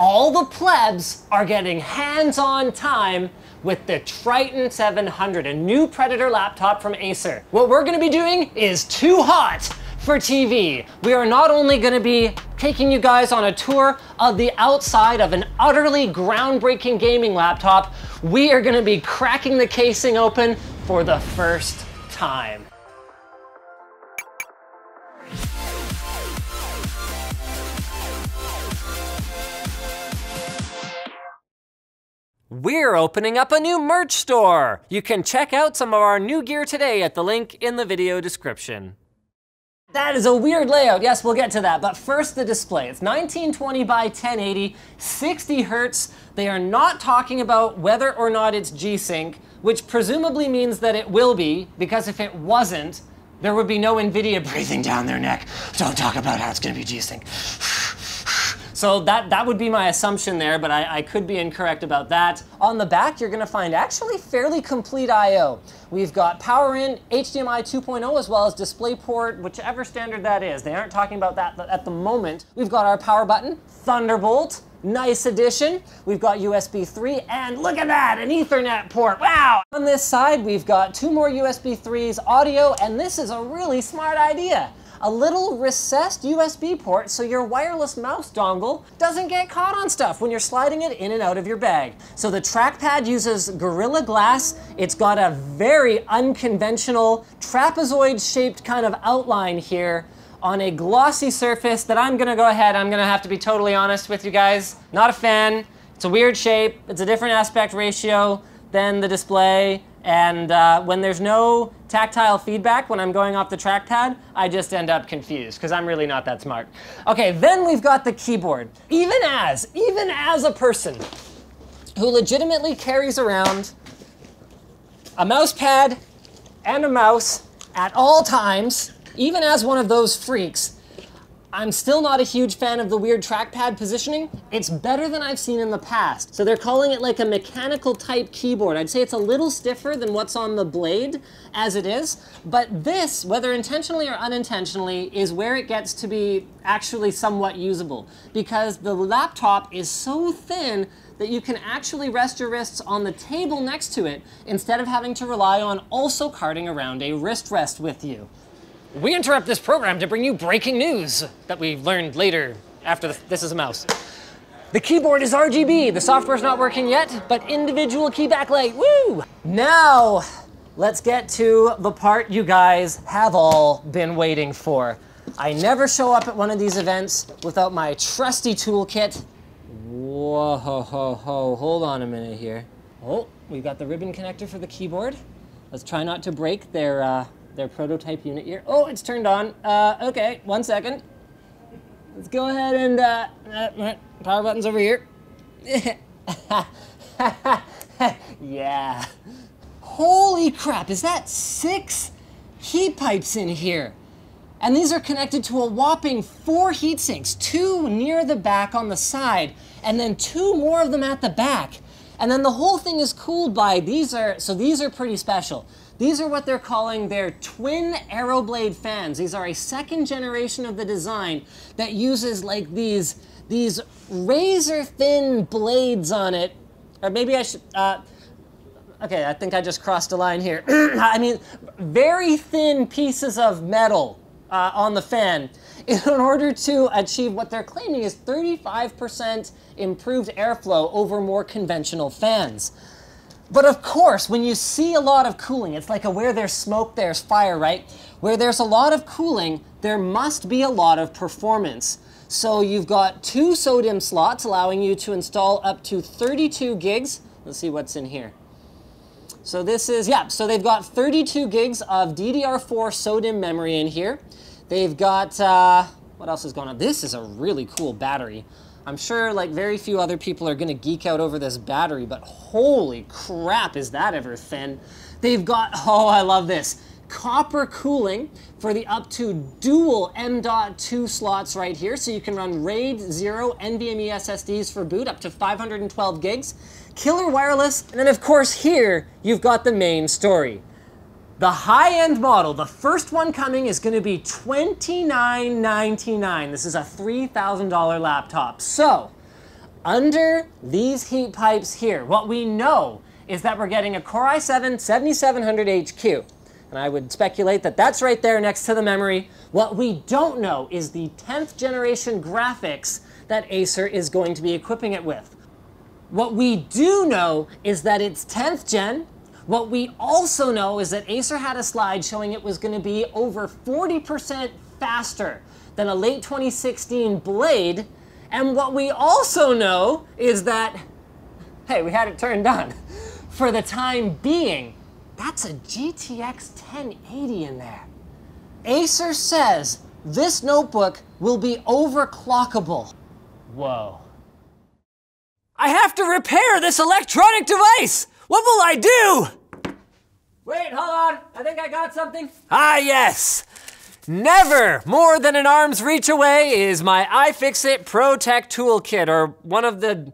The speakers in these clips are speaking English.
all the plebs are getting hands-on time with the Triton 700, a new Predator laptop from Acer. What we're gonna be doing is too hot for TV. We are not only gonna be taking you guys on a tour of the outside of an utterly groundbreaking gaming laptop, we are gonna be cracking the casing open for the first time. We're opening up a new merch store. You can check out some of our new gear today at the link in the video description. That is a weird layout. Yes, we'll get to that. But first, the display. It's 1920 by 1080, 60 hertz. They are not talking about whether or not it's G-Sync, which presumably means that it will be, because if it wasn't, there would be no NVIDIA breathing down their neck. Don't talk about how it's gonna be G-Sync. So that would be my assumption there, but I could be incorrect about that. On the back, you're gonna find actually fairly complete I/O. We've got power in, HDMI 2.0, as well as DisplayPort, whichever standard that is. They aren't talking about that at the moment. We've got our power button, Thunderbolt, nice addition. We've got USB 3, and look at that, an Ethernet port, wow! On this side, we've got 2 more USB 3s, audio, and this is a really smart idea. A little recessed USB port so your wireless mouse dongle doesn't get caught on stuff when you're sliding it in and out of your bag. So the trackpad uses Gorilla Glass. It's got a very unconventional trapezoid-shaped kind of outline here on a glossy surface that I'm gonna have to be totally honest with you guys. Not a fan. It's a weird shape. It's a different aspect ratio than the display. And when there's no tactile feedback when I'm going off the trackpad, I just end up confused because I'm really not that smart. Okay, then we've got the keyboard. Even as a person who legitimately carries around a mouse pad and a mouse at all times, even as one of those freaks, I'm still not a huge fan of the weird trackpad positioning. It's better than I've seen in the past. So they're calling it like a mechanical type keyboard. I'd say it's a little stiffer than what's on the Blade as it is, but this, whether intentionally or unintentionally, is where it gets to be actually somewhat usable because the laptop is so thin that you can actually rest your wrists on the table next to it instead of having to rely on also carting around a wrist rest with you. We interrupt this program to bring you breaking news that we learned later after this is a mouse. The keyboard is RGB. The software's not working yet, but individual key backlight, woo! Now, let's get to the part you guys have all been waiting for. I never show up at one of these events without my trusty toolkit. Whoa, hold on a minute here. Oh, we've got the ribbon connector for the keyboard. Let's try not to break their prototype unit here. Oh, it's turned on. Okay, 1 second. Let's go ahead and, power button's over here. Yeah. Holy crap, is that 6 heat pipes in here? And these are connected to a whopping 4 heat sinks, 2 near the back on the side, and then 2 more of them at the back. And then the whole thing is cooled by, these are pretty special. These are what they're calling their twin Aeroblade fans. These are a second generation of the design that uses like these razor thin blades on it. Or maybe I should, okay, I think I just crossed a line here. I mean, very thin pieces of metal on the fan in order to achieve what they're claiming is 35% improved airflow over more conventional fans. But of course, when you see a lot of cooling, it's like where there's smoke, there's fire, right? Where there's a lot of cooling, there must be a lot of performance. So you've got 2 SODIMM slots allowing you to install up to 32 gigs. Let's see what's in here. So this is, yeah, so they've got 32 gigs of DDR4 SODIMM memory in here. They've got, what else is going on? This is a really cool battery. I'm sure like very few other people are gonna geek out over this battery, but holy crap, is that ever thin. They've got, oh, I love this, copper cooling for the up to dual M.2 slots right here, so you can run RAID 0 NVMe SSDs for boot up to 512 gigs, killer wireless, and then of course here, you've got the main story. The high-end model, the first one coming, is going to be $29.99. This is a $3,000 laptop. So, Under these heat pipes here, what we know is that we're getting a Core i7 7700HQ. And I would speculate that that's right there next to the memory. What we don't know is the 10th generation graphics that Acer is going to be equipping it with. What we do know is that it's 10th gen. What we also know is that Acer had a slide showing it was going to be over 40% faster than a late 2016 Blade. And what we also know is that, hey, we had it turned on. For the time being, that's a GTX 1080 in there. Acer says this notebook will be overclockable. Whoa. I have to repair this electronic device! What will I do? Wait, hold on. I think I got something. Ah, yes. Never more than an arm's reach away is my iFixit ProTech Toolkit, or one of the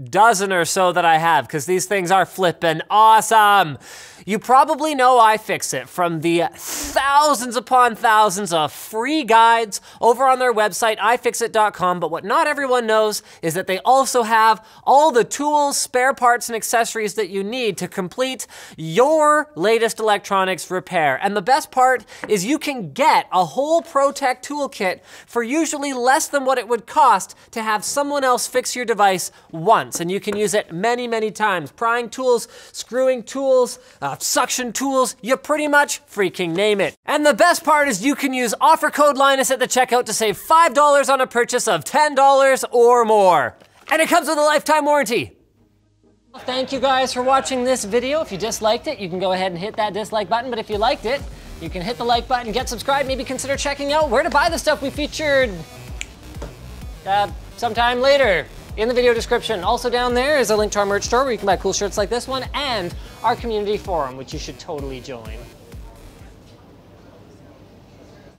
dozen or so that I have, because these things are flippin' awesome. You probably know iFixit from the thousands upon thousands of free guides over on their website, ifixit.com, but what not everyone knows is that they also have all the tools, spare parts, and accessories that you need to complete your latest electronics repair. And the best part is you can get a whole ProTech toolkit for usually less than what it would cost to have someone else fix your device once, and you can use it many, many times. Prying tools, screwing tools, suction tools, you pretty much freaking name it. And the best part is you can use offer code Linus at the checkout to save $5 on a purchase of $10 or more. And it comes with a lifetime warranty. Thank you guys for watching this video. If you disliked it, you can go ahead and hit that dislike button, but if you liked it, you can hit the like button, get subscribed, maybe consider checking out where to buy the stuff we featured sometime later in the video description. Also down there is a link to our merch store where you can buy cool shirts like this one and our community forum, which you should totally join.